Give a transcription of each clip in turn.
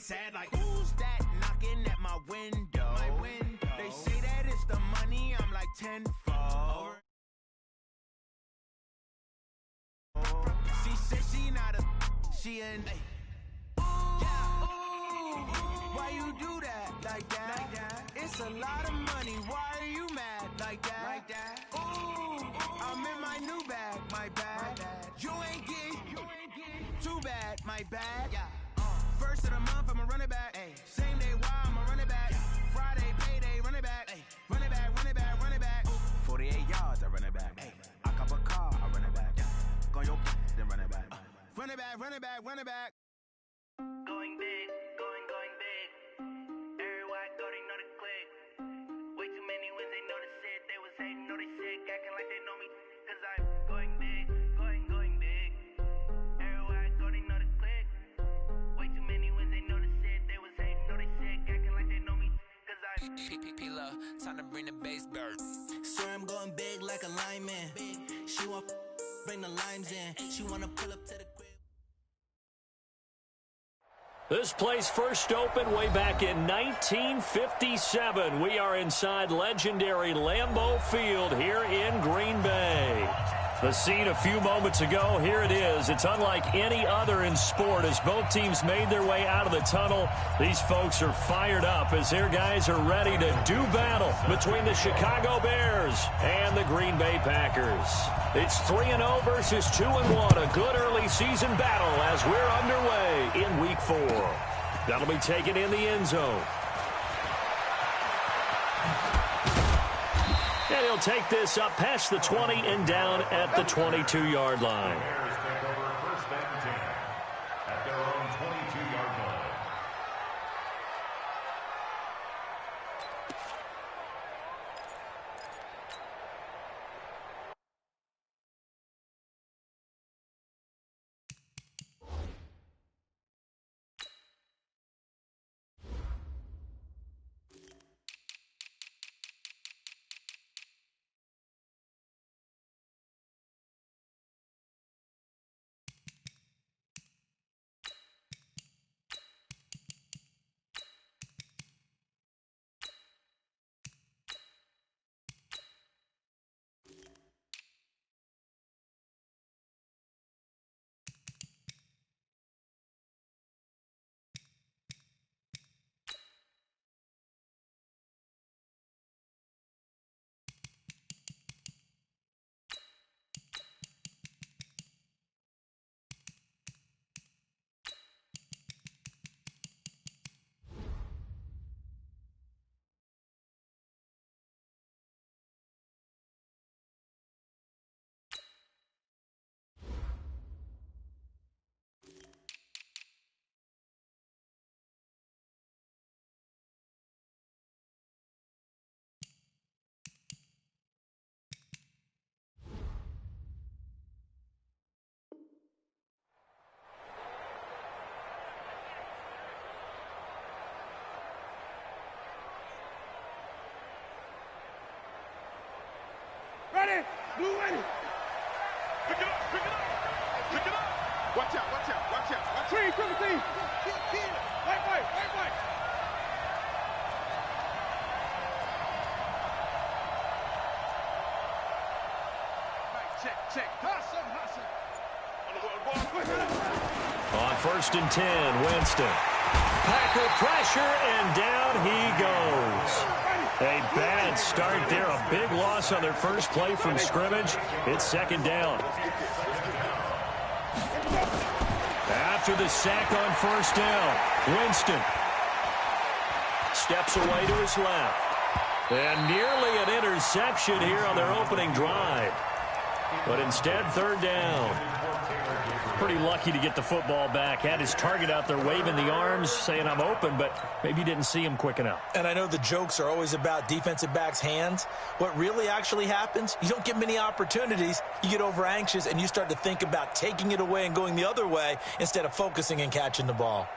sad like, who's that knocking at my window? They say that it's the money, I'm like tenfold. She said she not a, she an why you do that like that? It's a lot of money, why are you mad like that? Ooh, I'm in my new bag, my bad. You ain't getting too bad, my bad. First of the month, I'ma run it back. Same day, why I'ma run it back. Friday, payday, run it back. Run it back, run it back, run it back. 48 yards, I run it back. I cop a car, I run it back. Go your then run it back. Run it back, run it back, run it back. Going big, going big. Everywhere I go, they know the click. Way too many wins, they know the shit. They was hating, know they sick, acting like they know me. Cause I'm going big, going big. Everywhere I go, they know the click. Way too many wins, they know the shit. They was hating, know they sick, acting like they know me. Cause I'm P-P-P-Lo, time to bring the bass bird. Swear I'm going big like a lineman. She want bring the limes in. She wanna pull up to the crib. This place first opened way back in 1957. We are inside legendary Lambeau Field here in Green Bay. The scene a few moments ago, here it is. It's unlike any other in sport as both teams made their way out of the tunnel. These folks are fired up as their guys are ready to do battle between the Chicago Bears and the Green Bay Packers. It's 3-0 versus 2-1, a good early season battle as we're underway in Week 4. That'll be taken in the end zone. And he'll take this up past the 20 and down at the 22-yard line. Bears take over first and 10 at their own 22-yard line. Ready? Blue ready. Pick it up, pick it up, pick it up. Watch out, watch out, watch out. Watch Three, triple T. Right, right, right, right. Check. Hustle. On first and 10, Winston. Packer pressure, and down he goes. A bad start there, a big loss on their first play from scrimmage. It's second down. After the sack on first down, Winston steps away to his left. And nearly an interception here on their opening drive. But instead, third down. Pretty lucky to get the football back. Had his target out there waving the arms, saying I'm open, but maybe didn't see him quick enough. And I know the jokes are always about defensive backs' hands. What really actually happens, you don't get many opportunities. You get over anxious, and you start to think about taking it away and going the other way instead of focusing and catching the ball.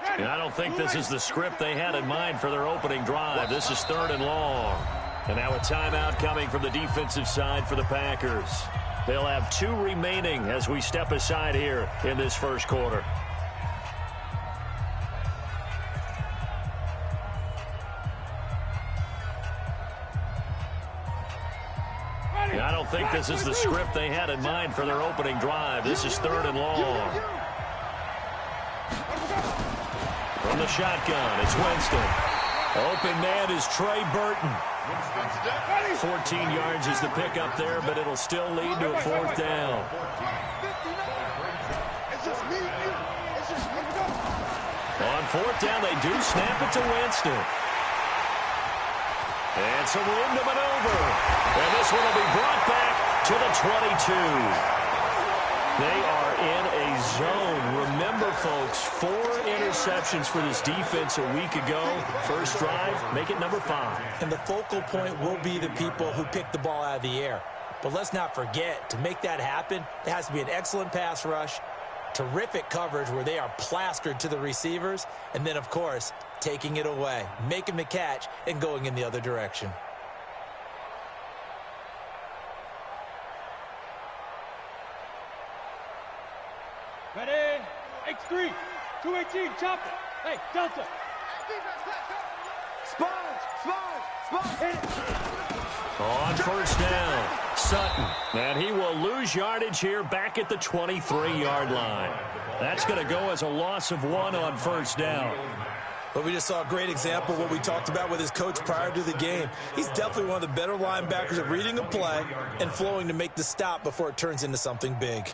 And I don't think this is the script they had in mind for their opening drive. This is third and long. And now a timeout coming from the defensive side for the Packers. They'll have 2 remaining as we step aside here in this first quarter. I don't think this is the script they had in mind for their opening drive. This is 3rd and long. From the shotgun, it's Winston. Open man is Trey Burton. 14 yards is the pickup there, but it'll still lead to a 4th down. On 4th down, they do snap it to Winston. And some room to maneuver. And this one will be brought back to the 22. They are in a zone. Remember, folks, 4 interceptions for this defense a week ago. First drive, make it number 5. And the focal point will be the people who pick the ball out of the air. But let's not forget, to make that happen, there has to be an excellent pass rush, terrific coverage where they are plastered to the receivers, and then, of course, taking it away, making the catch, and going in the other direction. Ready? X3, 218, chop it. Hey, Delta. Sponge, hit it. On 1st down, Sutton. And he will lose yardage here back at the 23-yard line. That's going to go as a loss of 1 on 1st down. But we just saw a great example of what we talked about with his coach prior to the game. He's definitely one of the better linebackers at reading a play and flowing to make the stop before it turns into something big.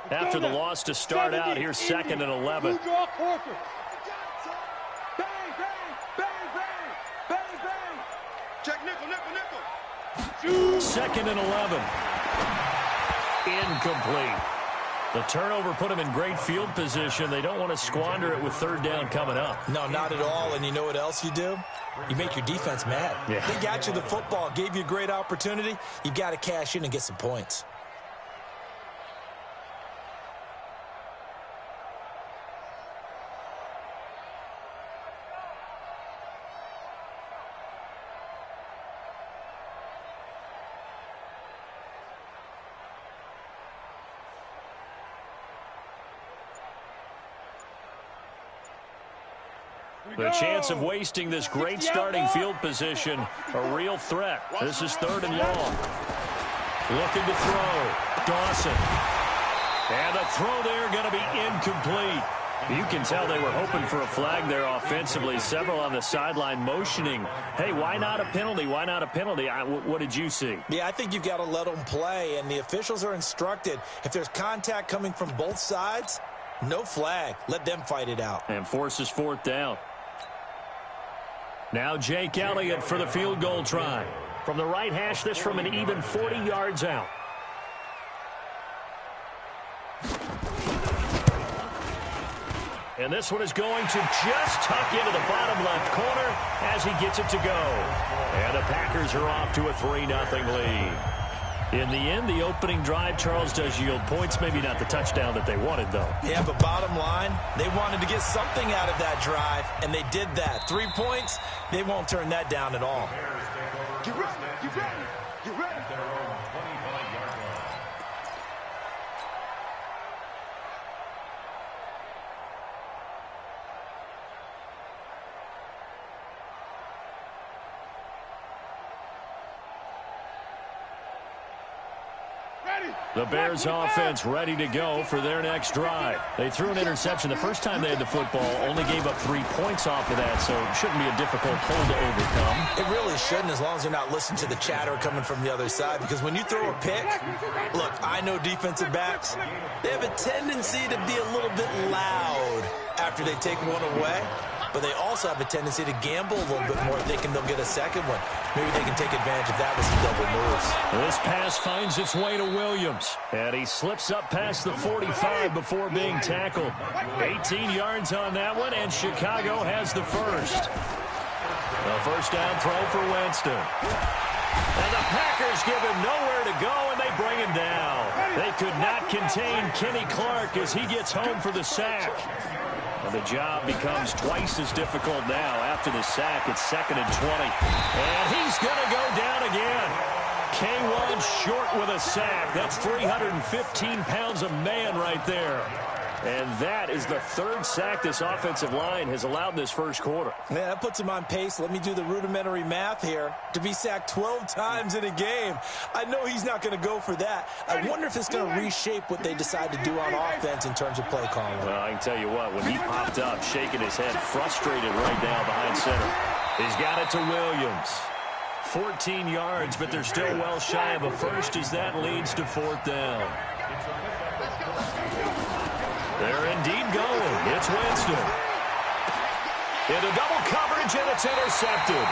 After the loss to start out, here's 2nd and 11. Check nickel. 2nd and 11. Incomplete. The turnover put them in great field position. They don't want to squander it with 3rd down coming up. No, not at all. And you know what else you do? You make your defense mad. Yeah. They got you the football, gave you a great opportunity. You got to cash in and get some points. The chance of wasting this great starting field position, a real threat. This is 3rd and long. Looking to throw. Dawson. And the throw there going to be incomplete. You can tell they were hoping for a flag there offensively. Several on the sideline motioning, hey, why not a penalty? Why not a penalty? What did you see? Yeah, I think you've got to let them play, and the officials are instructed. If there's contact coming from both sides, no flag. Let them fight it out. And forces 4th down. Now Jake Elliott for the field goal try. From the right hash, this from an even 40 yards out. And this one is going to just tuck into the bottom left corner as he gets it to go. And the Packers are off to a 3-0 lead. In the end, the opening drive, Charles, does yield points. Maybe not the touchdown that they wanted, though. Yeah, but bottom line, they wanted to get something out of that drive, and they did that. 3 points, they won't turn that down at all. Get ready. The Bears offense ready to go for their next drive. They threw an interception the first time they had the football, only gave up 3 points off of that, so it shouldn't be a difficult hole to overcome. It really shouldn't, as long as they're not listening to the chatter coming from the other side, because when you throw a pick, look, I know defensive backs, they have a tendency to be a little bit loud after they take one away, but they also have a tendency to gamble a little bit more, thinking they'll get a second one. Maybe they can take advantage of that with some double moves. This pass finds its way to Williams, and he slips up past the 45 before being tackled. 18 yards on that one, and Chicago has the first. A first down throw for Winston. And the Packers give him nowhere to go, and they bring him down. They could not contain Kenny Clark as he gets home for the sack. And the job becomes twice as difficult now after the sack. It's 2nd and 20. And he's going to go down again. K1 short with a sack. That's 315 pounds of man right there. And that is the 3rd sack this offensive line has allowed in this first quarter. Yeah, that puts him on pace. Let me do the rudimentary math here. To be sacked 12 times in a game, I know he's not going to go for that. I wonder if it's going to reshape what they decide to do on offense in terms of play calling. Well, I can tell you what, when he popped up, shaking his head, frustrated right now behind center. He's got it to Williams. 14 yards, but they're still well shy of a first as that leads to 4th down. They're indeed going. It's Winston. Into double coverage, and it's intercepted.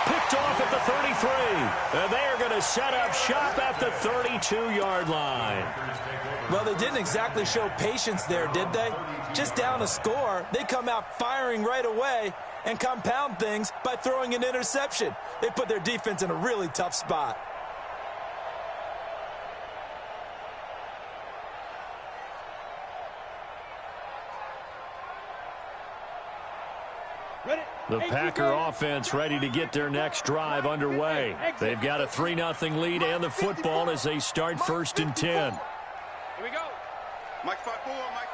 Picked off at the 33. And they are going to set up shop at the 32-yard line. Well, they didn't exactly show patience there, did they? Just down a score, they come out firing right away and compound things by throwing an interception. They put their defense in a really tough spot. The Packer offense ready to get their next drive underway. They've got a 3-0 lead and the football as they start 1st and 10. Here we go. Mike 5-4, Mike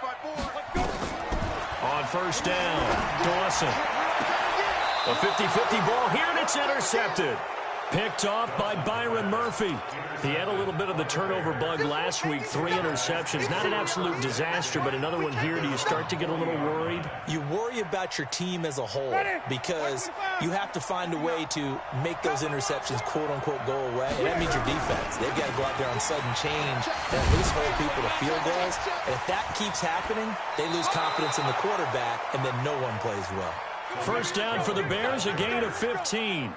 5-4. On 1st down, Dawson. A 50-50 ball here, and it's intercepted. Picked off by Byron Murphy. He had a little bit of the turnover bug last week, 3 interceptions. Not an absolute disaster, but another one here. Do you start to get a little worried? You worry about your team as a whole because you have to find a way to make those interceptions, quote-unquote, go away. And that means your defense. They've got to go out there on sudden change and at least hold people to field goals. And if that keeps happening, they lose confidence in the quarterback, and then no one plays well. 1st down for the Bears, a gain of 15.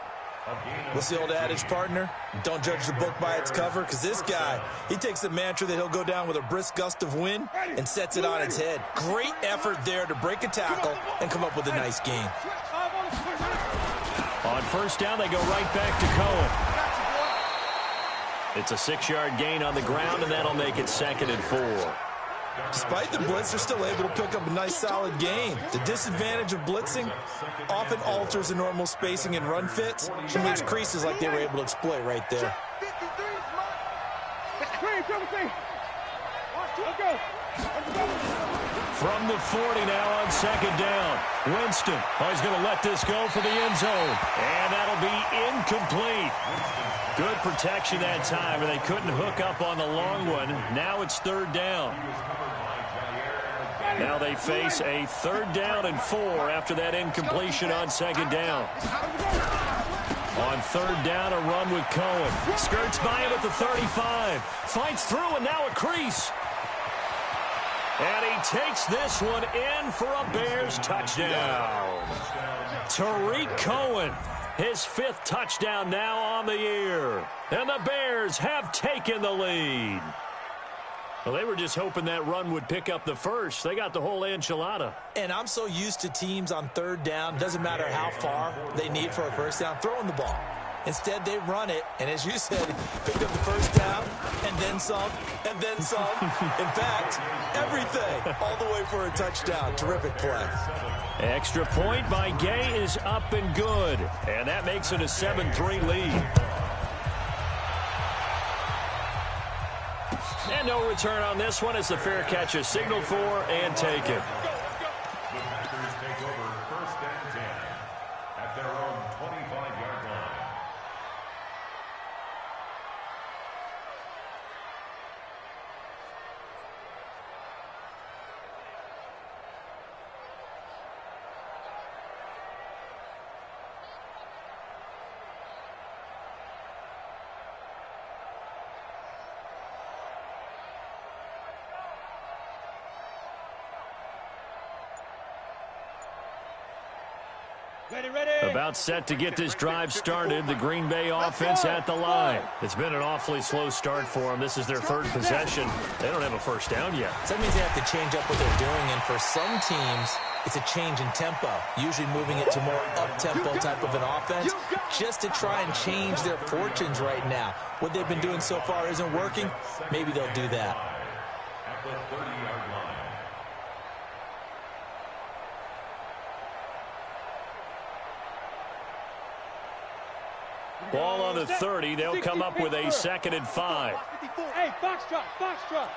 What's the old adage, partner? Don't judge the book by its cover, because this guy, he takes the mantra that he'll go down with a brisk gust of wind and sets it on its head. Great effort there to break a tackle and come up with a nice gain. On 1st down, they go right back to Cohen. It's a 6-yard gain on the ground, and that'll make it 2nd and 4. Despite the blitz, they're still able to pick up a nice, solid gain. The disadvantage of blitzing often alters the normal spacing and run fits and leaves creases like they were able to exploit right there. From the 40 now on 2nd down. Winston, he's going to let this go for the end zone. And that'll be incomplete. Good protection that time, and they couldn't hook up on the long one. Now it's 3rd down. Now they face a 3rd down and 4 after that incompletion on 2nd down. On 3rd down, a run with Cohen. Skirts by him at the 35. Fights through, and now a crease. And he takes this one in for a Bears touchdown. Tariq Cohen, his 5th touchdown now on the year. And the Bears have taken the lead. Well, they were just hoping that run would pick up the first. They got the whole enchilada. And I'm so used to teams on 3rd down, doesn't matter how far they need for a first down, throwing the ball. Instead, they run it, and as you said, picked up the first down, and then some, and then some. In fact, everything, all the way for a touchdown. Terrific play. Extra point by Gay is up and good, and that makes it a 7-3 lead. And no return on this one as the fair catch is signaled for and taken. The Packers take over 1st and 10 at their own 25-yard line. About set to get this drive started. The Green Bay offense at the line. It's been an awfully slow start for them. This is their 3rd possession. They don't have a first down yet. So that means they have to change up what they're doing, and for some teams, it's a change in tempo, usually moving it to more up-tempo type of an offense, just to try and change their fortunes right now. What they've been doing so far isn't working. Maybe they'll do that. At the 30-yard line. Ball on the 30. They'll come up with a 2nd and 5. Hey, box drop, box drop.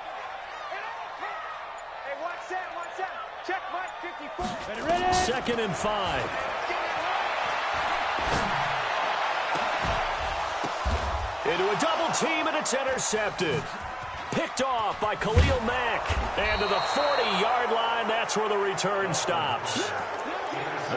Hey, watch that, watch that. Check Mike 54. Ready? 2nd and 5. Into a double team, and it's intercepted. Picked off by Khalil Mack. And to the 40-yard line, that's where the return stops.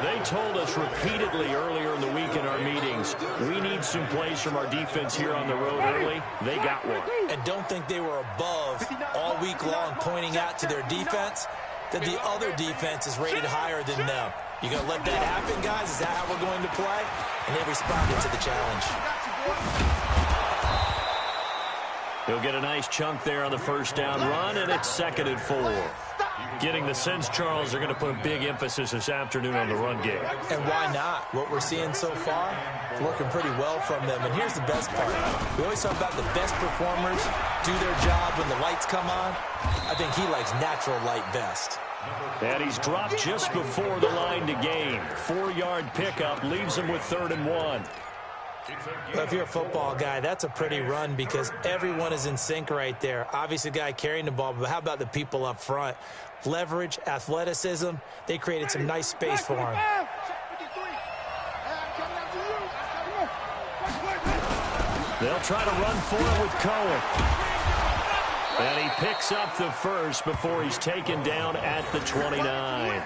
They told us repeatedly earlier in the week in our meetings, we need some plays from our defense here on the road early. They got one. And don't think they were above all week long pointing out to their defense that the other defense is rated higher than them. You going to let that happen, guys? Is that how we're going to play? And they responded to the challenge. He'll get a nice chunk there on the first down run, and it's 2nd and 4. Getting the sense, Charles, they're going to put a big emphasis this afternoon on the run game. And why not? What we're seeing so far, working pretty well from them. And here's the best part. We always talk about the best performers do their job when the lights come on. I think he likes natural light best. And he's dropped just before the line to gain. 4-yard pickup leaves him with 3rd and 1. Well, if you're a football guy, that's a pretty run because everyone is in sync right there. Obviously, the guy carrying the ball, but how about the people up front? Leverage, athleticism, they created some nice space for him. They'll try to run for it with Cohen. And he picks up the first before he's taken down at the 29.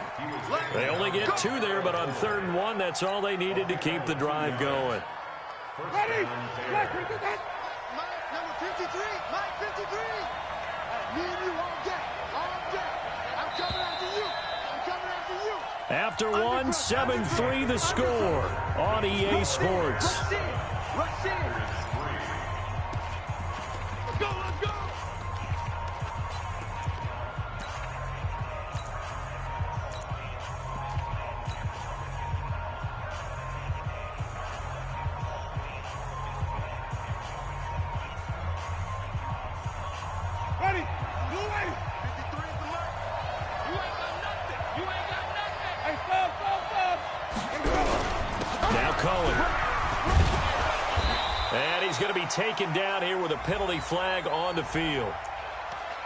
They only get 2 there, but on 3rd and 1, that's all they needed to keep the drive going. Ready? Mike, number 53. Mike, 53. Me and you all day. All day. I'm coming after you. I'm coming after you. After 1, 7-3 the score on EA Sports. Rush in. Rush in. Let's go, let's go. Ready? Blue way. 53 is the mark. You ain't got nothing. You ain't got nothing. Hey, stop. Now Cohen. And he's going to be taken down here with a penalty flag on the field.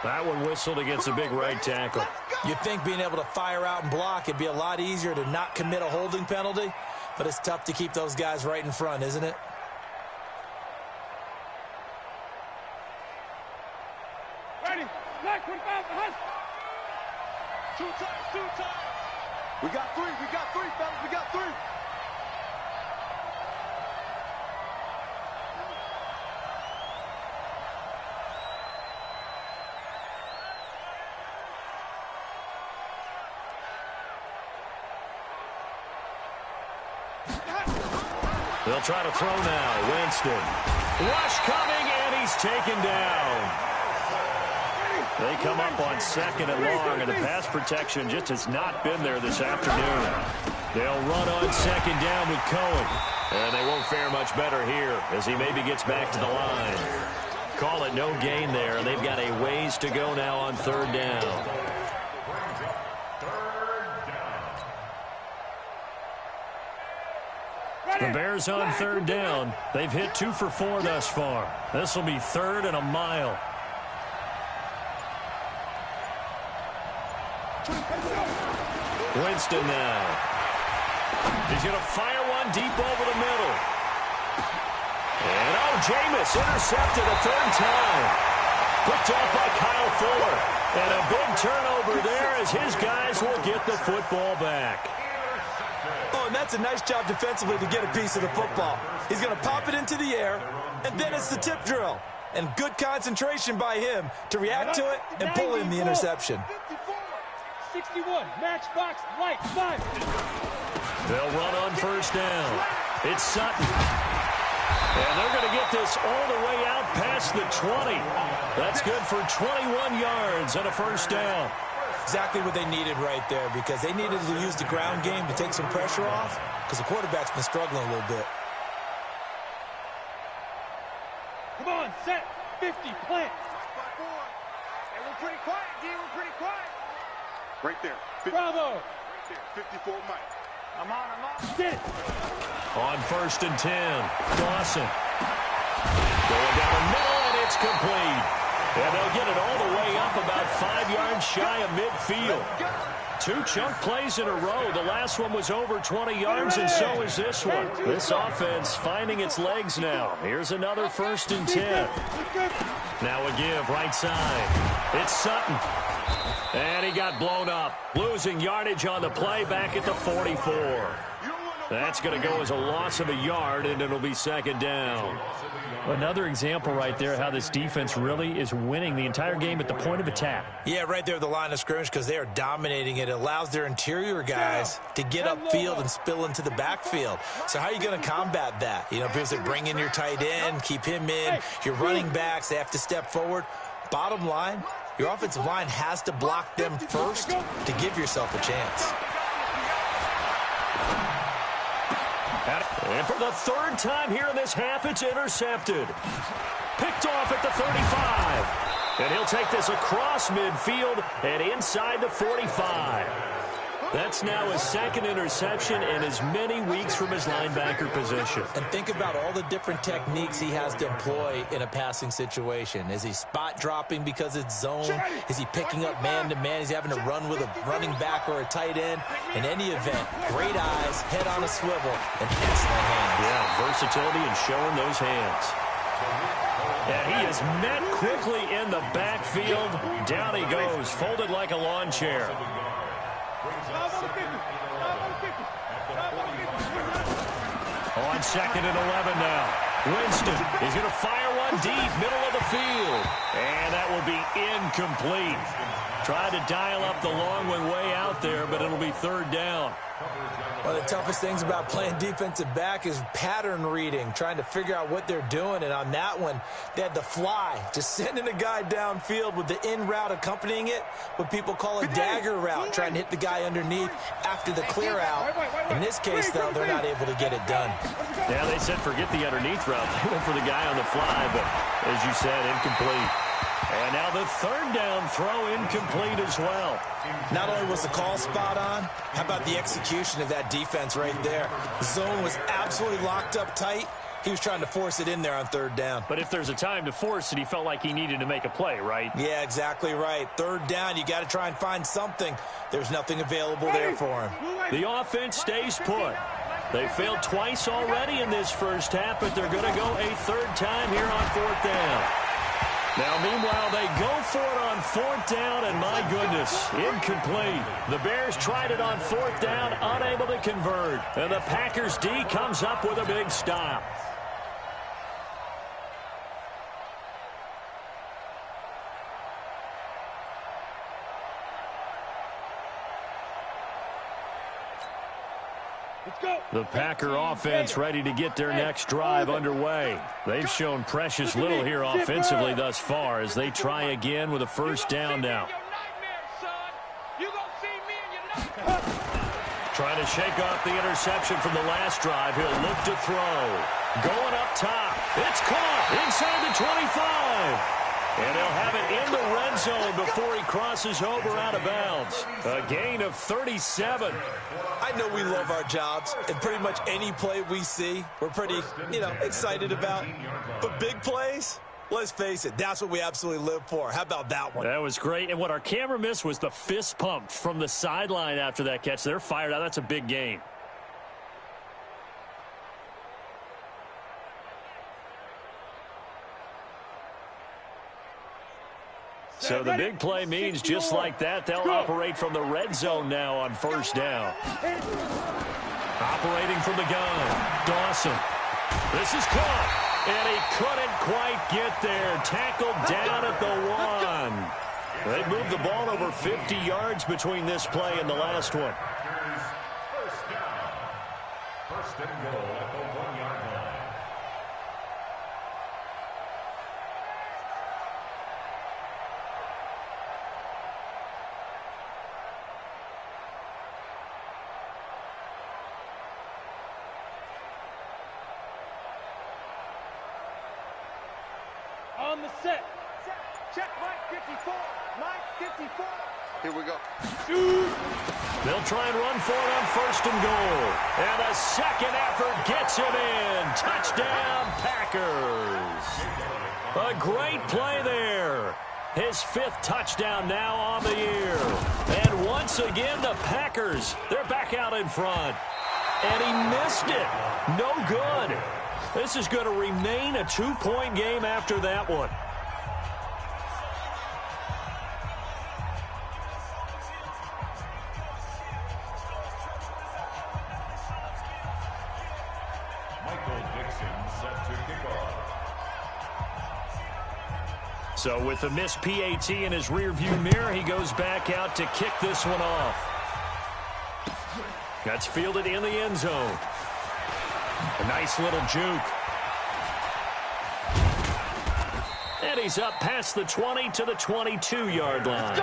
That one whistled against a big right tackle. You'd think being able to fire out and block, it'd be a lot easier to not commit a holding penalty, but it's tough to keep those guys right in front, isn't it? Ready? Black 45, hush. 2 times, 2 times. We got 3, fellas, we got 3. They'll try to throw now. Winston. Rush coming, and he's taken down. They come up on 2nd and long, and the pass protection just has not been there this afternoon. They'll run on 2nd down with Cohen. And they won't fare much better here as he maybe gets back to the line. Call it no gain there, and they've got a ways to go now on 3rd down. The Bears on 3rd down. They've hit 2 for 4 thus far. This will be 3rd and a mile. Winston now. He's going to fire one deep over the middle. And Jameis intercepted a 3rd time. Picked off by Kyle Fuller. And a big turnover there as his guys will get the football back. Oh, and that's a nice job defensively to get a piece of the football. He's going to pop it into the air, and then it's the tip drill. And good concentration by him to react to it and pull in the interception. 61, matchbox, light, 5. They'll run on 1st down. It's Sutton. And they're going to get this all the way out past the 20. That's good for 21 yards and a 1st down. Exactly what they needed right there, because they needed to use the ground game to take some pressure off, because the quarterback's been struggling a little bit. Come on, set, 50, plant. Hey, we're pretty quiet, D. We're pretty quiet. Right there. Bravo. Right there. 54 Mike. I'm on. Sit. On 1st and 10, Dawson. Going down the middle, and it's complete. And they'll get it all the way up about 5 yards shy of midfield. 2 chunk plays in a row. The last one was over 20 yards, and so is this one. This offense finding its legs now. Here's another 1st and 10. Now a give right side. It's Sutton. And he got blown up. Losing yardage on the play back at the 44. That's going to go as a loss of a yard, and it'll be 2nd down. Another example right there how this defense really is winning the entire game at the point of attack. Yeah, right there at the line of scrimmage, because they are dominating it. It allows their interior guys to get upfield and spill into the backfield. So how are you going to combat that? You know, people say bring in your tight end, keep him in. Your running backs, they have to step forward. Bottom line, your offensive line has to block them first to give yourself a chance. And for the 3rd time here in this half, it's intercepted. Picked off at the 35. And he'll take this across midfield and inside the 45. That's now his 2nd interception in as many weeks from his linebacker position. And think about all the different techniques he has to employ in a passing situation. Is he spot dropping because it's zone? Is he picking up man-to-man? Is he having to run with a running back or a tight end? In any event, great eyes, head on a swivel, and excellent hands. Yeah, versatility and showing those hands. And he is met quickly in the backfield. Down he goes, folded like a lawn chair. On 2nd and 11 now. Winston is going to fire one deep, middle of the field. And that will be incomplete. Tried to dial up the long one way out there, but it'll be 3rd down. One of the toughest things about playing defensive back is pattern reading, trying to figure out what they're doing. And on that one, they had the fly, just sending a guy downfield with the in route accompanying it, what people call a dagger route, trying to hit the guy underneath after the clear out. In this case, though, they're not able to get it done. Yeah, they said forget the underneath route. They went for the guy on the fly, but as you said, incomplete. And now the 3rd down throw incomplete as well. Not only was the call spot on, how about the execution of that defense right there? The zone was absolutely locked up tight. He was trying to force it in there on 3rd down. But if there's a time to force it, he felt like he needed to make a play, right? Yeah, exactly right. 3rd down, you got to try and find something. There's nothing available there for him. The offense stays put. They failed twice already in this first half, but they're going to go a 3rd time here on 4th down. Now, meanwhile, they go for it on 4th down, and my goodness, incomplete. The Bears tried it on 4th down, unable to convert. And the Packers D comes up with a big stop. The Packer offense ready to get their next drive underway. They've shown precious little here offensively thus far as they try again with a 1st down now. Trying to shake off the interception from the last drive. He'll look to throw. Going up top. It's caught inside the 25. And he'll have it in the red zone before he crosses over out of bounds. A gain of 37. I know we love our jobs, and pretty much any play we see, we're pretty, excited about. But big plays, let's face it, that's what we absolutely live for. How about that one? That was great. And what our camera missed was the fist pump from the sideline after that catch. They're fired out. That's a big gain. So the big play means just like that, they'll operate from the red zone now on 1st down. Operating from the gun, Dawson. This is caught, and he couldn't quite get there. Tackled down at the 1. They moved the ball over 50 yards between this play and the last one. 1st down. 1st and goal at the 1-yard line. on the set. Check Mike 54. Mike 54. Here we go. They'll try and run for it on first and goal. And a second effort gets him in. Touchdown, Packers. A great play there. His 5th touchdown now on the year. And once again, the Packers, they're back out in front. And he missed it. No good. This is going to remain a 2-point game after that one. So with the missed PAT in his rearview mirror, he goes back out to kick this one off. That's fielded in the end zone. A nice little juke. And he's up past the 20 to the 22-yard line.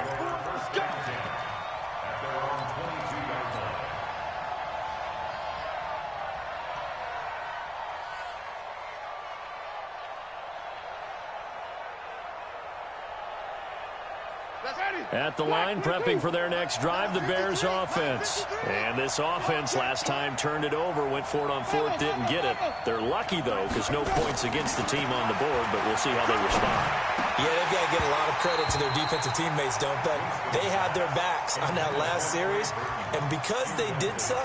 At the line, prepping for their next drive, the Bears offense. And this offense last time turned it over, went for it on 4th, didn't get it. They're lucky, though, because no points against the team on the board, but we'll see how they respond. Yeah, they've got to get a lot of credit to their defensive teammates, don't they? They had their backs on that last series, and because they did so,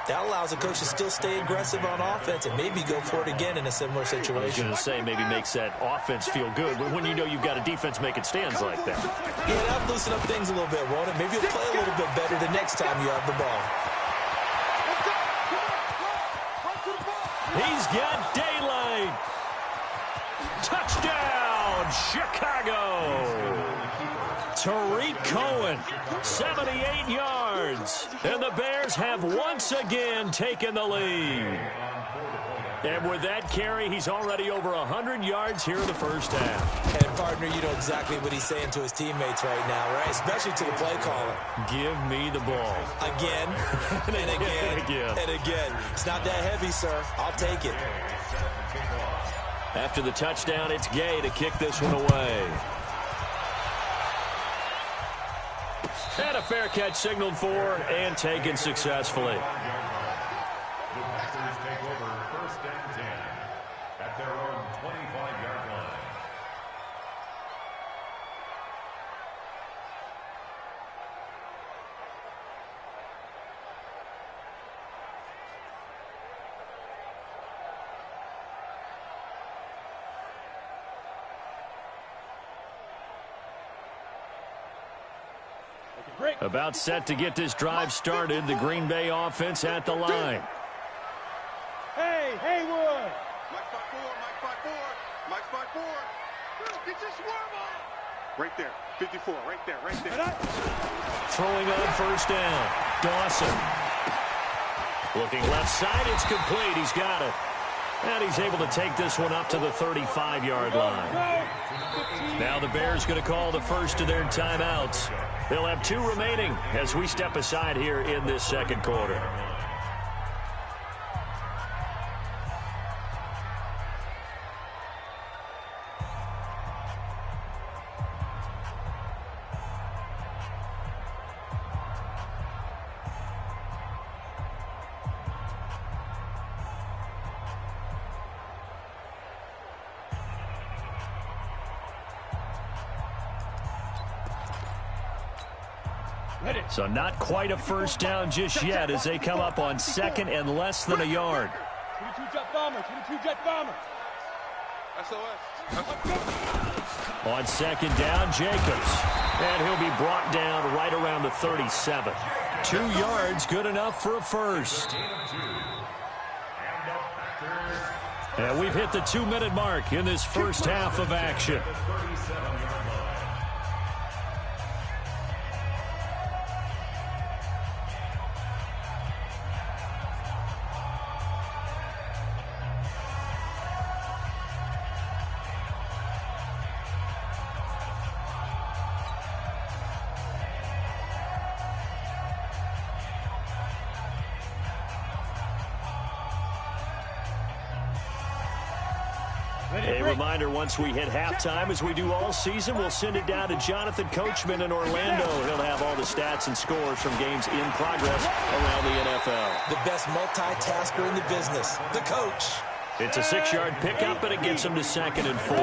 that allows a coach to still stay aggressive on offense and maybe go for it again in a similar situation. I was going to say maybe makes that offense feel good, but when you know you've got a defense making stands like that. Yeah, that'll loosen up things a little bit, won't it? Maybe you'll play a little bit better the next time you have the ball. He's got daylight. Touchdown, Chicago. Tariq Cohen, 78 yards. And the Bears have once again taken the lead. And with that carry, he's already over 100 yards here in the first half. And, partner, you know exactly what he's saying to his teammates right now, right? Especially to the play caller. Give me the ball. Again, and again, and again. It's not that heavy, sir. I'll take it. After the touchdown, it's Gay to kick this one away. And a fair catch signaled for and taken successfully. The Packers take over 1st and 10 at their own 25-yard line. About set to get this drive started, the Green Bay offense at the line. Hey, Haywood! Mike 5-4, Mike 5-4, Mike 5-4. Get your swarm on! Right there, 54, right there. Throwing on first down, Dawson. Looking left side, it's complete. He's got it. And he's able to take this one up to the 35-yard line. Now the Bears going to call the first of their timeouts. They'll have 2 remaining as we step aside here in this second quarter. So not quite a first down just yet as they come up on 2nd and less than a yard. 22 jet bomber, 22 jet bomber. SOS. On 2nd down, Jacobs. And he'll be brought down right around the 37. 2 yards, good enough for a first. And we've hit the 2-minute mark in this first half of action. A reminder, once we hit halftime, as we do all season, we'll send it down to Jonathan Coachman in Orlando. He'll have all the stats and scores from games in progress around the NFL. The best multitasker in the business, the coach. It's a 6-yard pickup, and it gets him to 2nd and 4.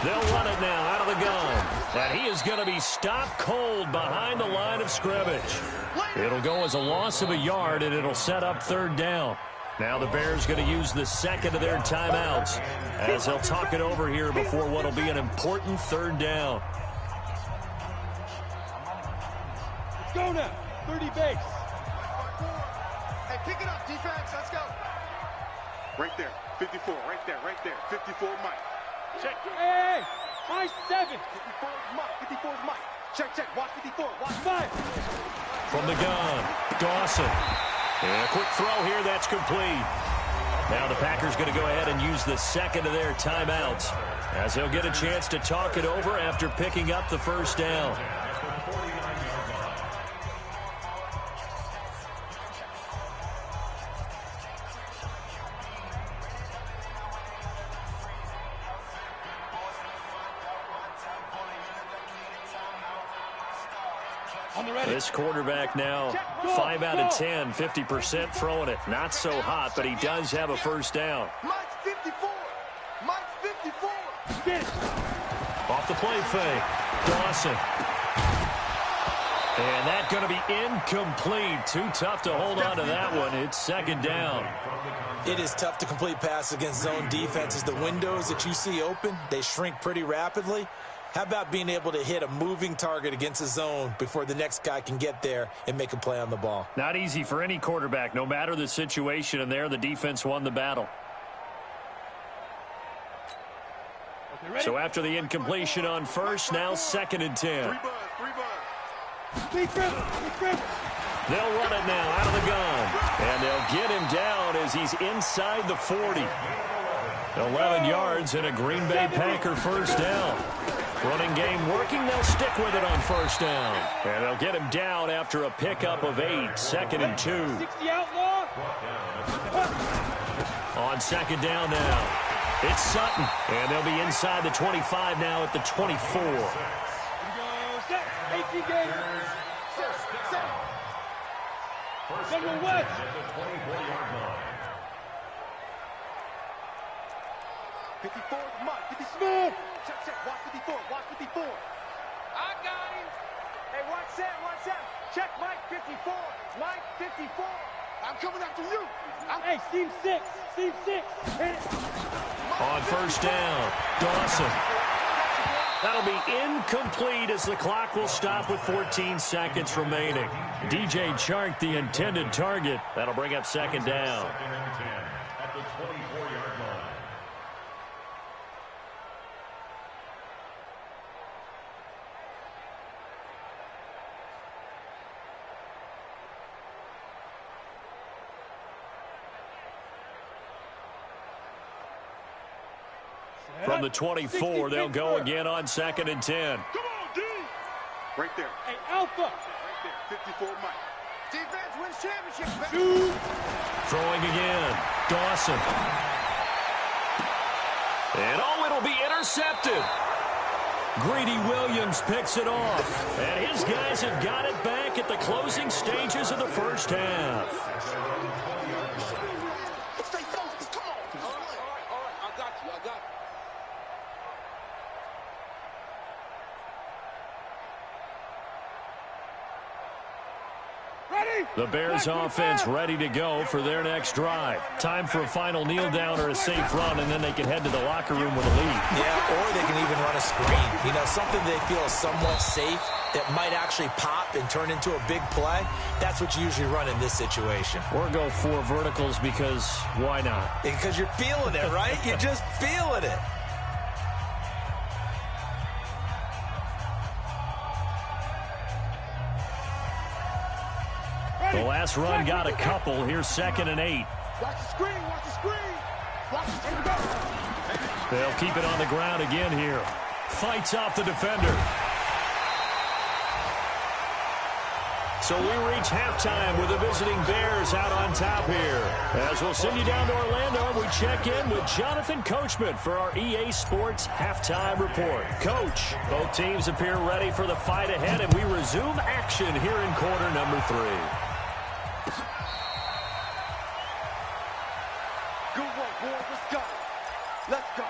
They'll run it now out of the gun. And he is going to be stopped cold behind the line of scrimmage. It'll go as a loss of a yard, and it'll set up 3rd down. Now the Bears going to use the 2nd of their timeouts as they'll talk it over here before what will be an important 3rd down. Let's go now. 30 base. Hey, pick it up, defense. Let's go. Right there. 54. Right there. 54, Mike. Check. Hey, my 7. 54 is Mike. 54 is Mike. Check. Watch 54. Watch 5. From the gun, Dawson. And a quick throw here, that's complete. Now the Packers going to go ahead and use the 2nd of their timeouts as they'll get a chance to talk it over after picking up the 1st down. This quarterback now, 5 out of 10, 50% throwing it. Not so hot, but he does have a 1st down. Mike's 54. Mike's 54. Off the play fake, Dawson. And that's going to be incomplete. Too tough to hold on to that one. It's 2nd down. It is tough to complete passes against zone defenses. The windows that you see open, they shrink pretty rapidly. How about being able to hit a moving target against a zone before the next guy can get there and make a play on the ball? Not easy for any quarterback, no matter the situation, and there the defense won the battle. So after the incompletion on 1st, now 2nd and 10. They'll run it now out of the gun, and they'll get him down as he's inside the 40. 11 yards and a Green Bay Packer 1st down. Running game working, they'll stick with it on 1st down. And they'll get him down after a pickup of 8, 2nd and 2. On 2nd down now, it's Sutton. And they'll be inside the 25 now at the 24. West. 54 is Mike. 54. Check. Watch 54. Watch 54. I got him. Hey, watch that. Check Mike 54. Mike 54. I'm coming after you. Hey, seam 6. On 1st down, Dawson. That'll be incomplete as the clock will stop with 14 seconds remaining. DJ Chark, the intended target. That'll bring up 2nd down. 2nd and 10 at the 24-yard line. From the 24, they'll go again on 2nd and 10. Come on, D. Right there. Hey, Alpha. Right there. 54 Mike. Defense wins championship. Shoot. Throwing again, Dawson. And it'll be intercepted. Greedy Williams picks it off. And his guys have got it back at the closing stages of the 1st half. Stay focused. Come on. All right. I got you. The Bears offense ready to go for their next drive. Time for a final kneel down or a safe run, and then they can head to the locker room with a lead. Yeah, or they can even run a screen. You know, something they feel is somewhat safe that might actually pop and turn into a big play. That's what you usually run in this situation. Or go 4 verticals because why not? Because you're feeling it, right? You're just feeling it. The last run got a couple. Here's 2nd and 8. Watch the screen. They'll keep it on the ground again here. Fights off the defender. So we reach halftime with the visiting Bears out on top here. As we'll send you down to Orlando, we check in with Jonathan Coachman for our EA Sports Halftime Report. Coach, both teams appear ready for the fight ahead, and we resume action here in quarter number 3. Good work, boys. Let's go. Let's go.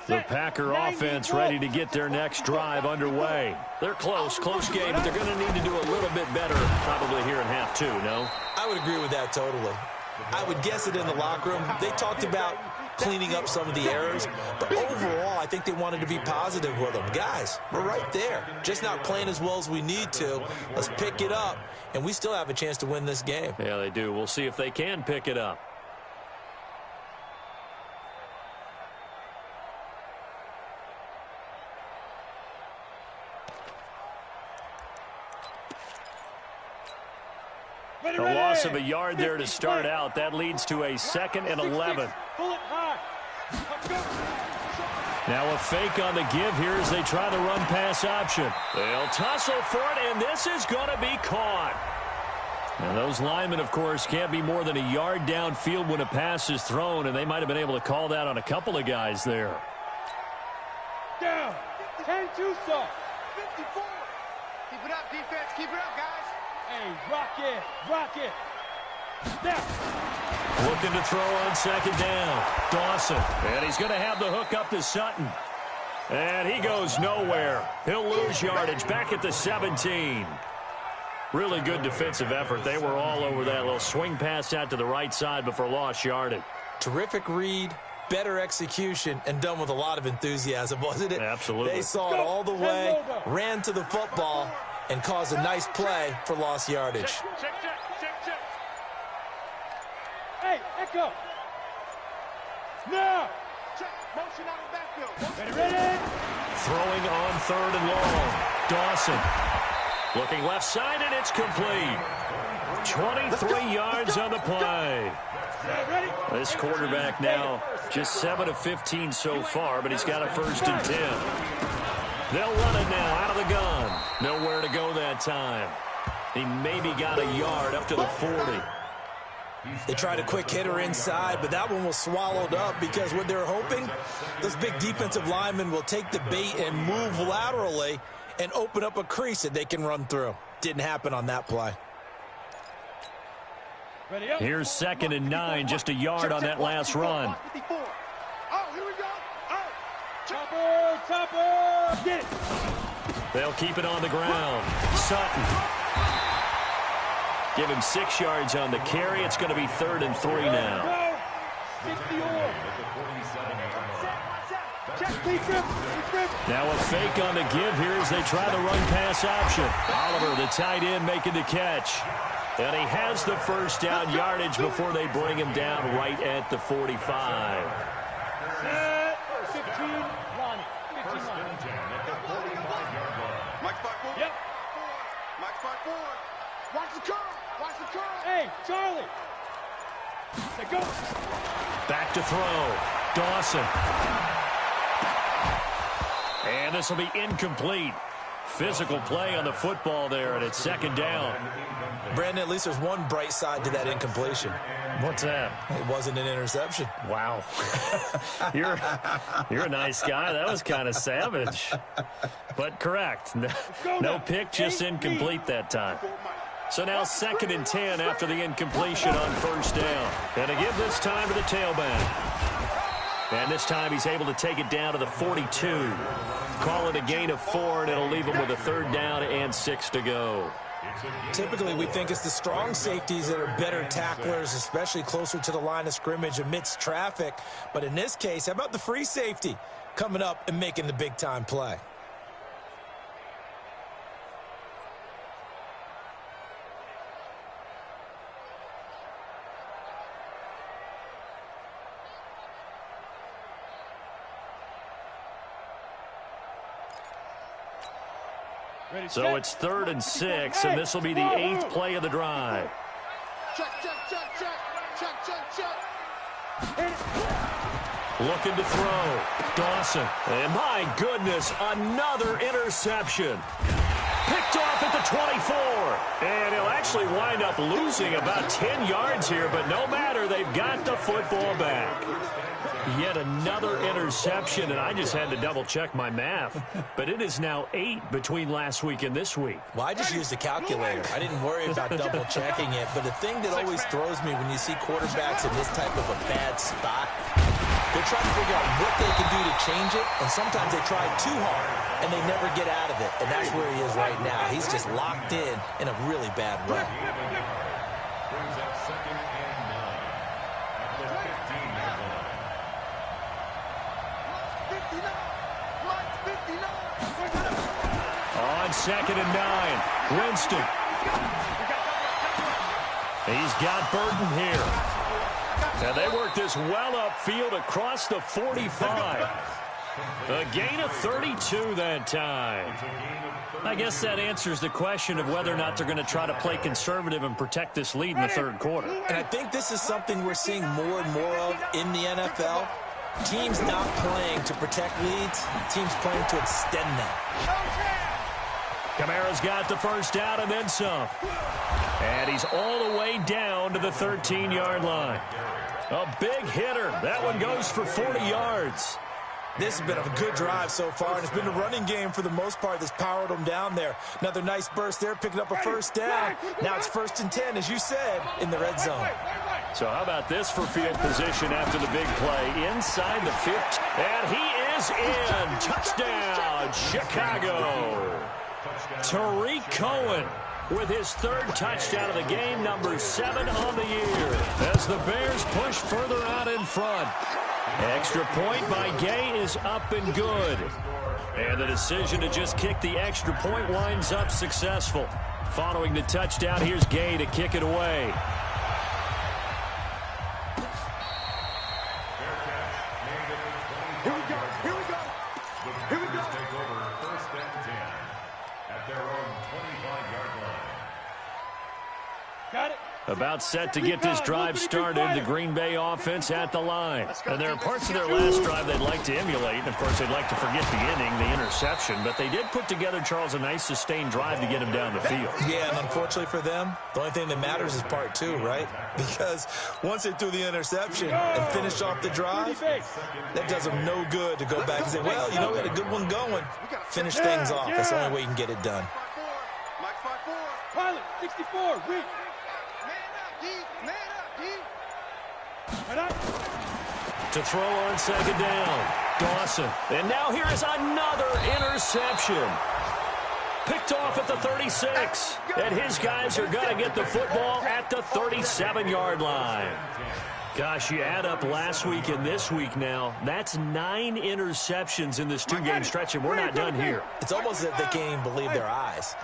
The Packer offense ready to get their next drive underway. They're close game, but they're going to need to do a little bit better probably here in half 2, no? I would agree with that totally. I would guess it in the locker room. They talked about cleaning up some of the errors, but overall, I think they wanted to be positive with them. Guys, we're right there. Just not playing as well as we need to. Let's pick it up, and we still have a chance to win this game. Yeah, they do. We'll see if they can pick it up. A loss of a yard there to start out. That leads to a 2nd and 11. Now a fake on the give here as they try the run-pass option. They'll tussle for it, and this is going to be caught. And those linemen, of course, can't be more than a yard downfield when a pass is thrown, and they might have been able to call that on a couple of guys there. Down. 10-2, sir. 54. Keep it up, defense. Keep it up, guys. Hey, rock it. Rock it. Now. Looking to throw on 2nd down. Dawson. And he's going to have the hook up to Sutton. And he goes nowhere. He'll lose yardage back at the 17. Really good defensive effort. They were all over that little swing pass out to the right side before lost yardage. Terrific read, better execution, and done with a lot of enthusiasm, wasn't it? Absolutely. They saw it all the way, ran to the football, and caused a nice play for lost yardage. Check. Hey, echo. Now. Check. Motion out of the backfield. Ready? Throwing on 3rd and long. Dawson. Looking left side, and it's complete. 23 yards on the play. This quarterback now just 7 of 15 so far, but he's got a 1st and 10. They'll run it now out of the gun. Nowhere to go that time. He maybe got a yard up to the 40. They tried a quick hitter inside, but that one was swallowed up because what they're hoping, those big defensive linemen will take the bait and move laterally and open up a crease that they can run through. Didn't happen on that play. Here's 2nd and 9, just a yard on that last run. Oh, here we go. Oh. Topper. Get it. They'll keep it on the ground. Sutton. Give him 6 yards on the carry. It's going to be 3rd and 3 now. 60 Now a fake on the give here as they try the run-pass option. Oliver, the tight end, making the catch. And he has the 1st down yardage before they bring him down right at the 45. 15 line. 15 line. Mike spot forward. Yep. Mike spot forward. Watch the curve. Watch the curve. Hey, Charlie. They go. Back to throw. Dawson. And this will be incomplete. Physical play on the football there, and it's 2nd down. Brandon, at least there's one bright side to that incompletion. What's that? It wasn't an interception. Wow. You're a nice guy. That was kind of savage. But correct. No pick, just incomplete that time. So now 2nd and 10 after the incompletion on 1st down. And to give this time to the tailback. And this time he's able to take it down to the 42. Call it a gain of 4, and it'll leave him with a 3rd down and 6 to go. Typically, we think it's the strong safeties that are better tacklers, especially closer to the line of scrimmage amidst traffic. But in this case, how about the free safety coming up and making the big-time play? So it's 3rd and 6, and this will be the 8th play of the drive. Check, check, check, check. Check, check, check. Looking to throw. Dawson. And my goodness, another interception. Picked off at the 24. And he'll actually wind up losing about 10 yards here, but no matter, they've got the football back. Yet another interception, and I just had to double-check my math. But it is now 8 between last week and this week. Well, I just used a calculator. I didn't worry about double-checking it. But the thing that always throws me when you see quarterbacks in this type of a bad spot, they're trying to figure out what they can do to change it, and sometimes they try too hard, and they never get out of it. And that's where he is right now. He's just locked in a really bad way. Brings up 2nd and 9 at the 15-yard line. On 2nd and 9, Winston. He's got Burton here. Now they work this well upfield across the 45. A gain of 32 that time. I guess that answers the question of whether or not they're going to try to play conservative and protect this lead in the 3rd quarter. And I think this is something we're seeing more and more of in the NFL. Teams not playing to protect leads, teams playing to extend them. Kamara's got the first down and then some. And he's all the way down to the 13-yard line. A big hitter. That one goes for 40 yards. This has been a good drive so far, and it's been a running game for the most part that's powered them down there. Another nice burst there, picking up a first down. Now it's 1st and 10, as you said, in the red zone. So how about this for field position after the big play? Inside the 50, and he is in. Touchdown, Chicago. Tariq Cohen with his 3rd touchdown of the game, number 7 on the year, as the Bears push further out in front. Extra point by Gay is up and good. And the decision to just kick the extra point winds up successful. Following the touchdown, here's Gay to kick it away. Here we go. Here we go. Here we go. Take over 1st and 10 at their own 25-yard line. Got it. About set to get this drive started, the Green Bay offense at the line. And there are parts of their last drive they'd like to emulate. And, of course, they'd like to forget the inning, the interception. But they did put together, Charles, a nice sustained drive to get him down the field. Yeah, and unfortunately for them, the only thing that matters is part 2, right? Because once they threw the interception and finished off the drive, that does them no good to go back and say, well, you know, we had a good one going. Finish things off. That's the only way you can get it done. Mike 5-4. Pilot, 64. Weak. To throw on 2nd down, Dawson. And now here is another interception. Picked off at the 36. And his guys are going to get the football at the 37-yard line. Gosh, you add up last week and this week now, that's 9 interceptions in this 2-game stretch, and we're not done here. It's almost as if they can't even believe their eyes.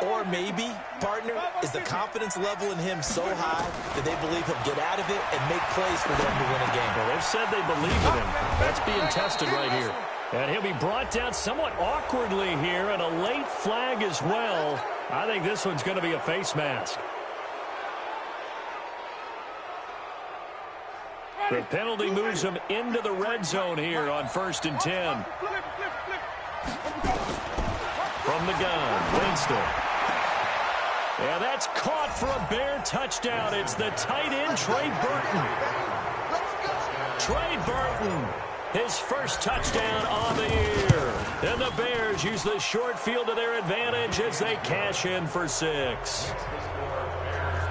Or maybe, partner, is the confidence level in him so high that they believe he'll get out of it and make plays for them to win a game. Well, they've said they believe in him. That's being tested right here. And he'll be brought down somewhat awkwardly here, and a late flag as well. I think this one's going to be a face mask. The penalty moves him into the red zone here on 1st and 10. From the gun, Winston. And that's caught for a Bear touchdown. It's the tight end, Trey Burton. Trey Burton, his first touchdown on the year. And the Bears use the short field to their advantage as they cash in for 6.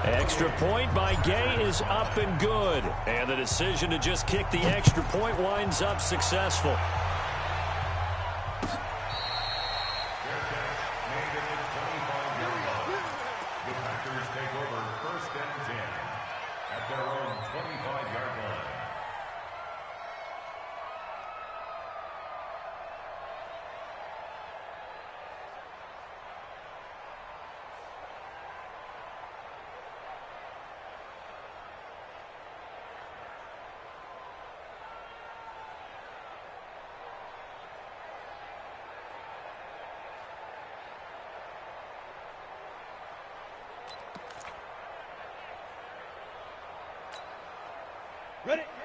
Extra point by Gay is up and good. And the decision to just kick the extra point winds up successful. The Packers take over 1st and 10 at their own 25-yard line.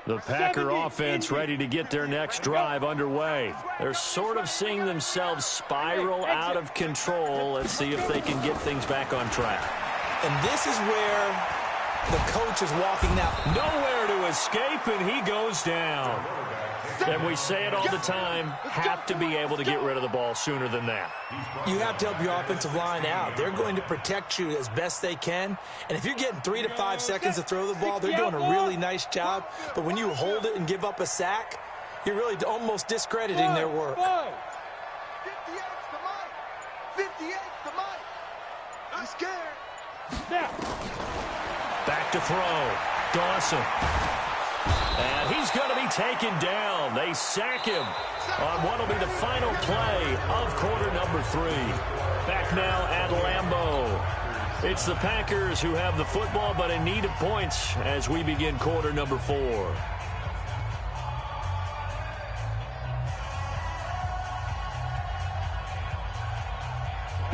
The Packer offense ready to get their next drive underway. They're sort of seeing themselves spiral out of control. Let's see if they can get things back on track. And this is where the coach is walking now. Nowhere to escape, and he goes down. And we say it all the time, have to be able to get rid of the ball sooner than that. You have to help your offensive line out. They're going to protect you as best they can. And if you're getting 3 to 5 seconds to throw the ball, they're doing a really nice job. But when you hold it and give up a sack, you're really almost discrediting their work. 58's the mic. 58's the mic. I'm scared. Back to throw. Dawson. And he's going to be taken down. They sack him on what will be the final play of quarter number 3. Back now at Lambeau. It's the Packers who have the football, but in need of points as we begin quarter number 4.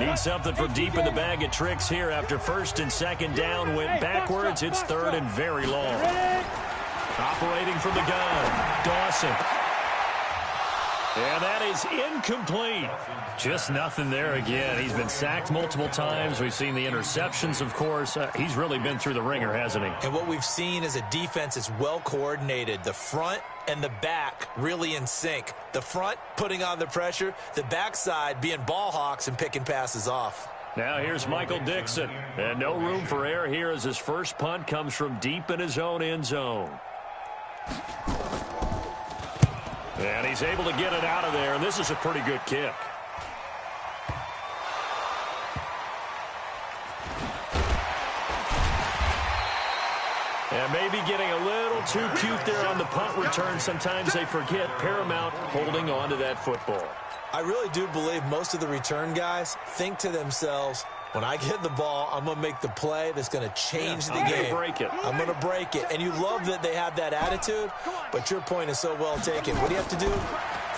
Need something from deep in the bag of tricks here after first and second down went backwards. It's third and very long. Operating from the gun, Dawson. And that is incomplete. Just nothing there again. He's been sacked multiple times. We've seen the interceptions, of course. He's really been through the ringer, hasn't he? And what we've seen is a defense that's well coordinated. The front and the back really in sync. The front putting on the pressure, the backside being ball hawks and picking passes off. Now here's Michael Dixon. And no room for error here as his first punt comes from deep in his own end zone. And he's able to get it out of there, and this is a pretty good kick. And maybe getting a little too cute there on the punt return. Sometimes they forget paramount holding on to that football. I really do believe most of the return guys think to themselves, when I get the ball, I'm going to make the play that's going to change the game. I'm going to break it. And you love that they have that attitude, but your point is so well taken. What do you have to do?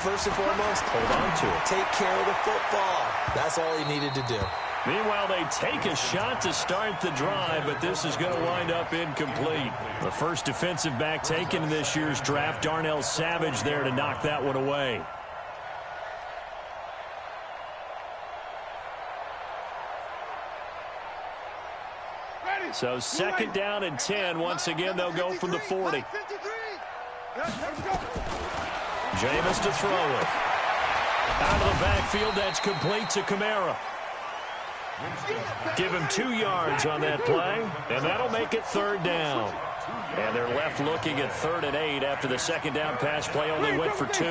First and foremost, hold on to it. Take care of the football. That's all he needed to do. Meanwhile, they take a shot to start the drive, but this is going to wind up incomplete. The first defensive back taken in this year's draft, Darnell Savage there to knock that one away. So second down and 10. Once again, they'll go from the 40. Jameis to throw it. Out of the backfield, that's complete to Kamara. Give him 2 yards on that play, and that'll make it third down. And they're left looking at 3rd and 8 after the second down pass play only went for 2.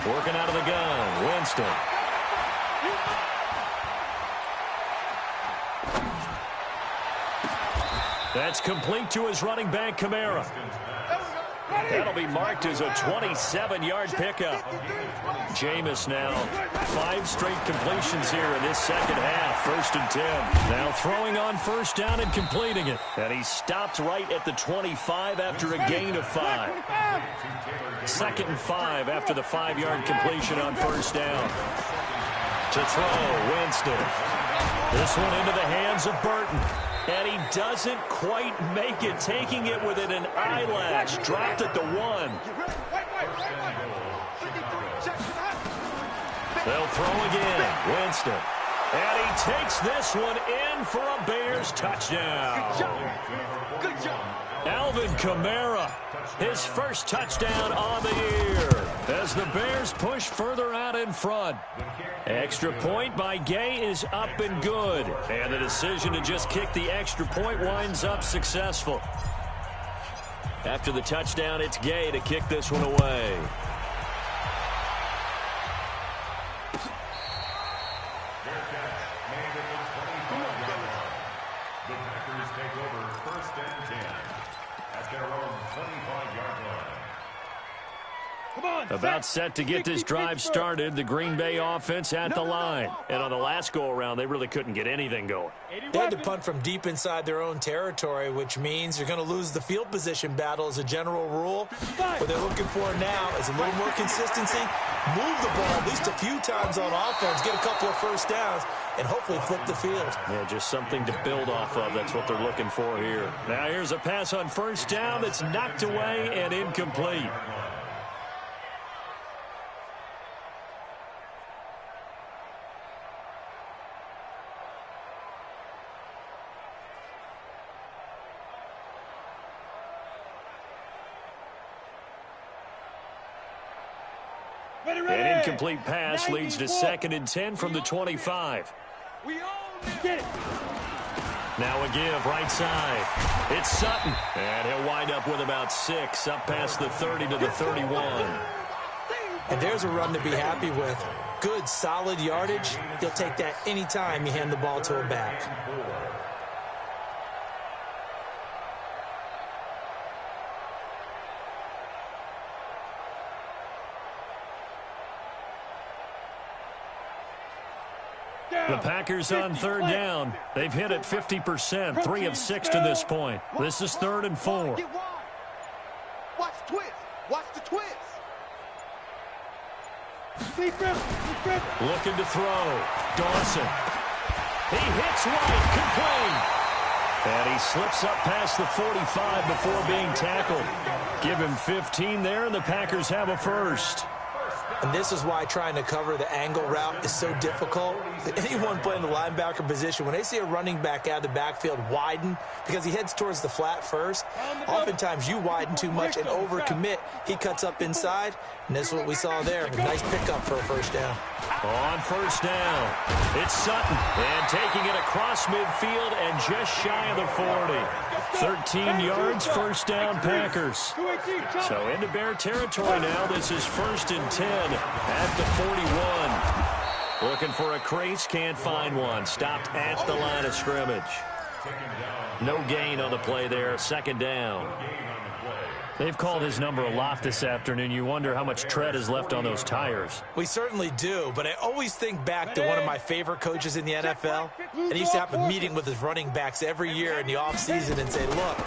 Working out of the gun, Winston. That's complete to his running back, Kamara. That'll be marked as a 27-yard pickup. Jameis now 5 straight completions here in this second half. 1st and 10. Now throwing on first down and completing it. And he stopped right at the 25 after a gain of 5. 2nd and 5 after the 5-yard completion on first down. To throw, Winston. This one into the hands of Burton. And he doesn't quite make it, taking it within an eyelash. Dropped at the 1. They'll throw again. Winston. And he takes this one in for a Bears touchdown. Good job. Alvin Kamara, his first touchdown on the year as the Bears push further out in front. Extra point by Gay is up and good. And the decision to just kick the extra point winds up successful. After the touchdown, it's Gay to kick this one away. The Packers take over 1st and 10 at their own 25-yard line. About set to get this drive started, the Green Bay offense at the line. And on the last go-around, they really couldn't get anything going. They had to punt from deep inside their own territory, which means you're going to lose the field position battle as a general rule. What they're looking for now is a little more consistency, move the ball at least a few times on offense, get a couple of first downs, and hopefully flip the field. Yeah, just something to build off of. That's what they're looking for here. Now here's a pass on first down that's knocked away and incomplete. An incomplete pass leads to 2nd and 10 from the 25. Now a give right side. It's Sutton. And he'll wind up with about 6 up past the 30 to the 31. And there's a run to be happy with. Good, solid yardage. You'll take that anytime you hand the ball to a back. The Packers on 3rd down. They've hit it 50%, 3 of 6 to this point. This is 3rd and 4. Watch the twist. Watch the twist. Looking to throw. Dawson. He hits right, complete. And he slips up past the 45 before being tackled. Give him 15 there, and the Packers have a first. And this is why trying to cover the angle route is so difficult. Anyone playing the linebacker position, when they see a running back out of the backfield widen because he heads towards the flat first, oftentimes you widen too much and overcommit. He cuts up inside, and that's what we saw there. A nice pickup for a first down. On first down, it's Sutton, and taking it across midfield and just shy of the 40. 13 yards, first down, Packers. So into Bear territory now. This is 1st and 10 at the 41. Looking for a crease, can't find one. Stopped at the line of scrimmage. No gain on the play there, 2nd down. They've called his number a lot this afternoon. You wonder how much tread is left on those tires. We certainly do, but I always think back to one of my favorite coaches in the NFL. And he used to have a meeting with his running backs every year in the offseason and say, look,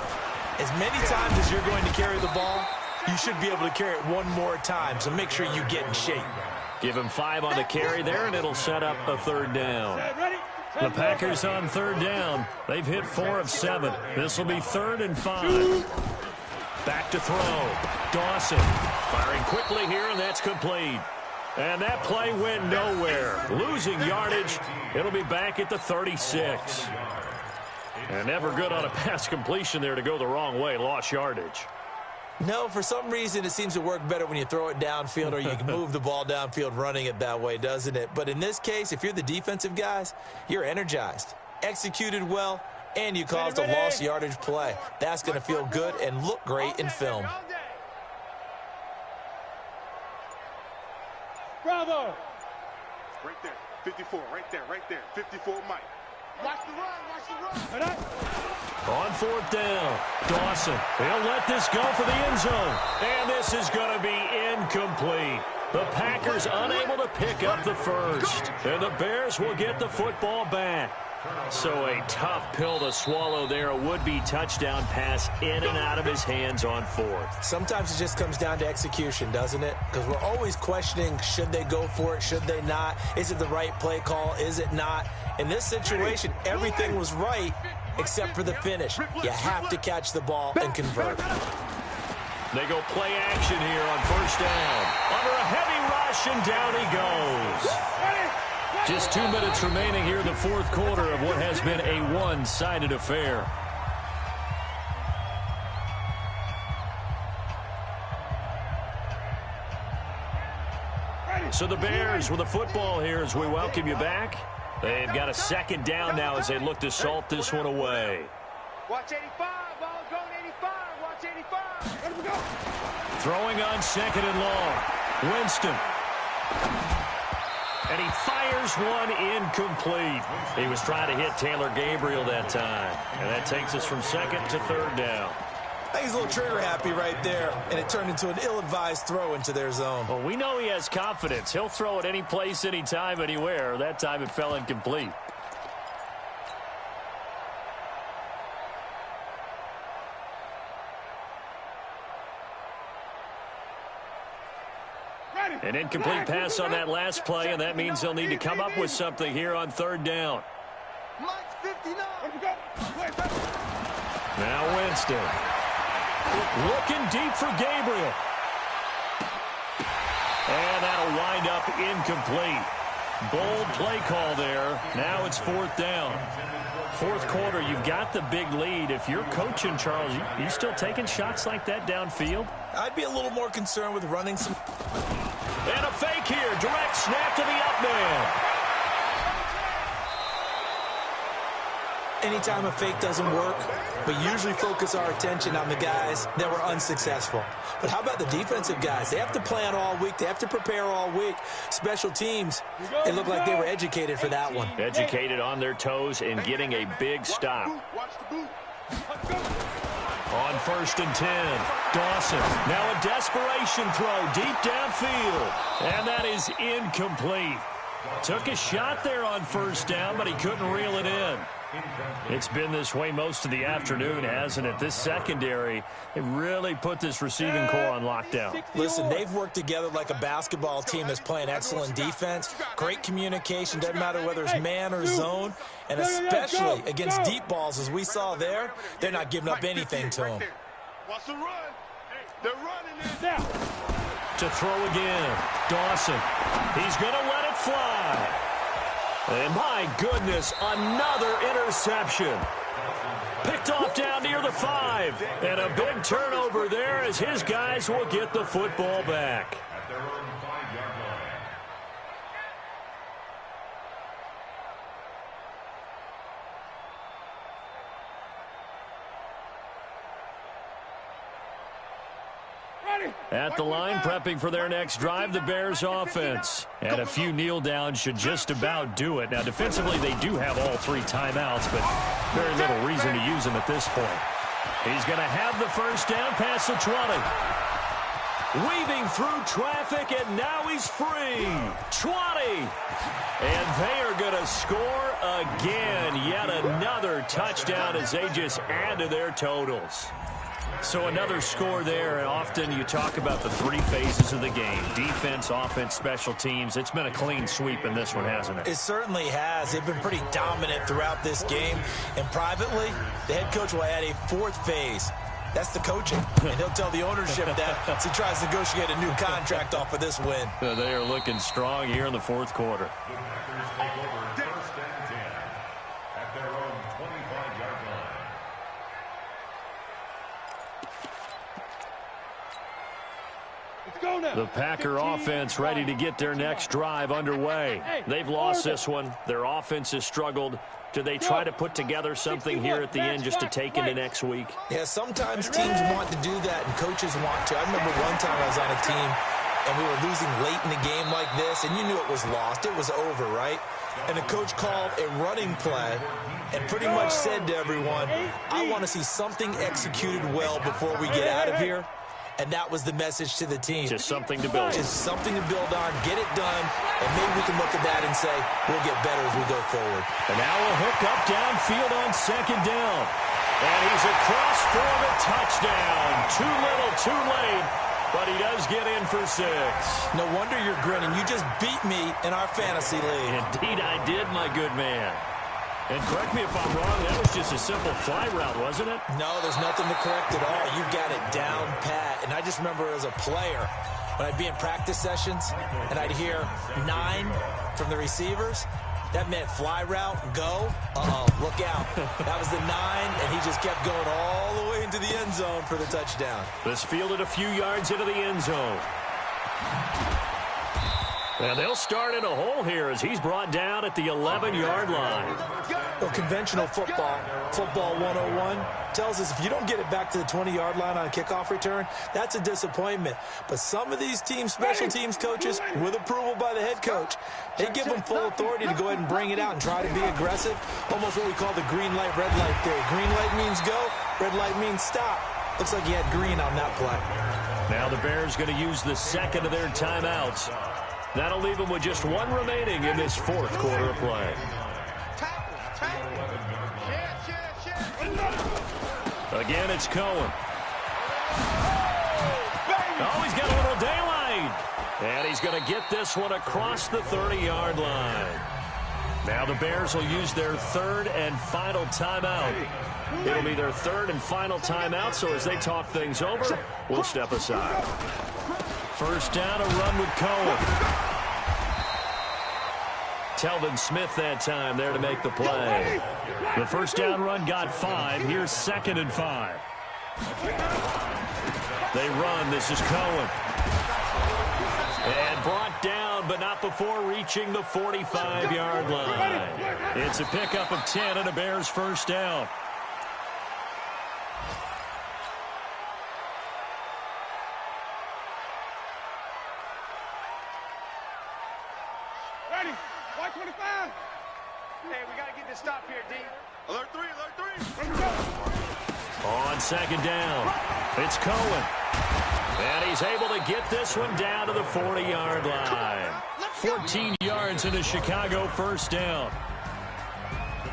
as many times as you're going to carry the ball, you should be able to carry it one more time, so make sure you get in shape. Give him 5 on the carry there, and it'll set up a 3rd down. The Packers on 3rd down. They've hit 4 of 7. This will be 3rd and 5. Back to throw. Dawson firing quickly here, and that's complete. And that play went nowhere. Losing yardage. It'll be back at the 36. And never good on a pass completion there to go the wrong way. Lost yardage. No, for some reason it seems to work better when you throw it downfield or you can move the ball downfield running it that way, doesn't it? But in this case, if you're the defensive guys, you're energized, executed well, and you caused a lost yardage play. That's going to feel good and look great in film. Bravo! Right there, 54, right there, 54 Mike. Watch the run. On 4th down, Dawson. He'll let this go for the end zone. And this is going to be incomplete. The Packers unable to pick up the first. And the Bears will get the football back. So a tough pill to swallow there. A would-be touchdown pass in and out of his hands on 4th. Sometimes it just comes down to execution, doesn't it? Because we're always questioning, should they go for it, should they not? Is it the right play call, is it not? In this situation, everything was right except for the finish. You have to catch the ball and convert. They go play action here on first down. Under a heavy rush, and down he goes. Just 2 minutes remaining here in the 4th quarter of what has been a one-sided affair. So the Bears with the football here as we welcome you back. They've got a 2nd down now as they look to salt this one away. Watch 85, ball going 85, watch 85. Let him go. Throwing on 2nd and long. Winston. And he fires one incomplete. He was trying to hit Taylor Gabriel that time. And that takes us from 2nd to 3rd down. I think he's a little trigger happy right there, and it turned into an ill-advised throw into their zone. Well, we know he has confidence. He'll throw it any place, anytime, anywhere. That time it fell incomplete. An incomplete pass on that last play, and that means they'll need to come up with something here on third down. Now Winston. Looking deep for Gabriel. And that'll wind up incomplete. Bold play call there. Now it's fourth down. Fourth quarter, you've got the big lead. If you're coaching, Charles, you still taking shots like that downfield? I'd be a little more concerned with running some... And a fake here. Direct snap to the up man. Anytime a fake doesn't work, we usually focus our attention on the guys that were unsuccessful. But how about the defensive guys? They have to plan all week. They have to prepare all week. Special teams, it looked like they were educated for that one. Educated on their toes and getting a big stop. On 1st and 10, Dawson. Now a desperation throw deep downfield. And that is incomplete. Took a shot there on first down, but he couldn't reel it in. It's been this way most of the afternoon, hasn't it? This secondary, they really put this receiving core on lockdown. Listen, they've worked together like a basketball team that's playing excellent defense, great communication, doesn't matter whether it's man or zone, and especially against deep balls, as we saw there, they're not giving up anything to them. Wants to run. They're running it now. To throw again, Dawson. He's going to let it fly. And my goodness, another interception. Picked off down near the 5. And a big turnover there as his guys will get the football back. At their own 5-yard line. At the line, prepping for their next drive, the Bears offense. And a few kneel downs should just about do it. Now, defensively, they do have all 3 timeouts, but very little reason to use them at this point. He's going to have the first down past the 20. Weaving through traffic, and now he's free. 20. And they are going to score again. Yet another touchdown as they just add to their totals. So another score there, and often you talk about the 3 phases of the game. Defense, offense, special teams. It's been a clean sweep in this one, hasn't it? It certainly has. They've been pretty dominant throughout this game. And privately, the head coach will add a 4th phase. That's the coaching. And he'll tell the ownership that as he tries to negotiate a new contract off of this win. They are looking strong here in the 4th quarter. The Packers take over 1st and 10 at their own 25-yard line. The Packer offense ready to get their next drive underway. They've lost this one. Their offense has struggled. Do they try to put together something here at the end just to take into next week? Yeah, sometimes teams want to do that and coaches want to. I remember one time I was on a team and we were losing late in the game like this, and you knew it was lost. It was over, right? And the coach called a running play and pretty much said to everyone, I want to see something executed well before we get out of here. And that was the message to the team. Just something to build on. Just something to build on, get it done, and maybe we can look at that and say, we'll get better as we go forward. And now a hook up downfield on 2nd down. And he's across for the touchdown. Too little, too late, but he does get in for 6. No wonder you're grinning. You just beat me in our fantasy league. Indeed I did, my good man. And correct me if I'm wrong, that was just a simple fly route, wasn't it? No, there's nothing to correct at all. You've got it down pat. And I just remember as a player, when I'd be in practice sessions and I'd hear 9 from the receivers, that meant fly route, go. Uh-oh, look out. That was the 9, and he just kept going all the way into the end zone for the touchdown. This fielded a few yards into the end zone. And they'll start in a hole here as he's brought down at the 11-yard line. Well, conventional football 101, tells us if you don't get it back to the 20-yard line on a kickoff return, that's a disappointment. But some of these teams, special teams coaches, with approval by the head coach, they give them full authority to go ahead and bring it out and try to be aggressive, almost what we call the green light, red light theory. Green light means go, red light means stop. Looks like he had green on that play. Now the Bears going to use the second of their timeouts. That'll leave them with just one remaining in this fourth quarter of play. Again, it's Cohen. Oh, he's got a little daylight. And he's going to get this one across the 30-yard line. Now the Bears will use their third and final timeout. It'll be their third and final timeout, so as they talk things over, we'll step aside. First down, a run with Cohen. Telvin Smith that time there to make the play. The first down run got 5. Here's 2nd and 5. They run. This is Cohen. And brought down, but not before reaching the 45-yard line. It's a pickup of 10 and a Bears first down. Ready. White 25. Hey, we got to get this stop here, D. Alert 3, alert 3. Let's go. On second down, it's Cohen. And he's able to get this one down to the 40-yard line. 14 yards in a Chicago first down.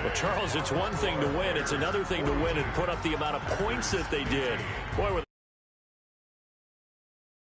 Well, Charles, it's one thing to win. It's another thing to win and put up the amount of points that they did. Boy,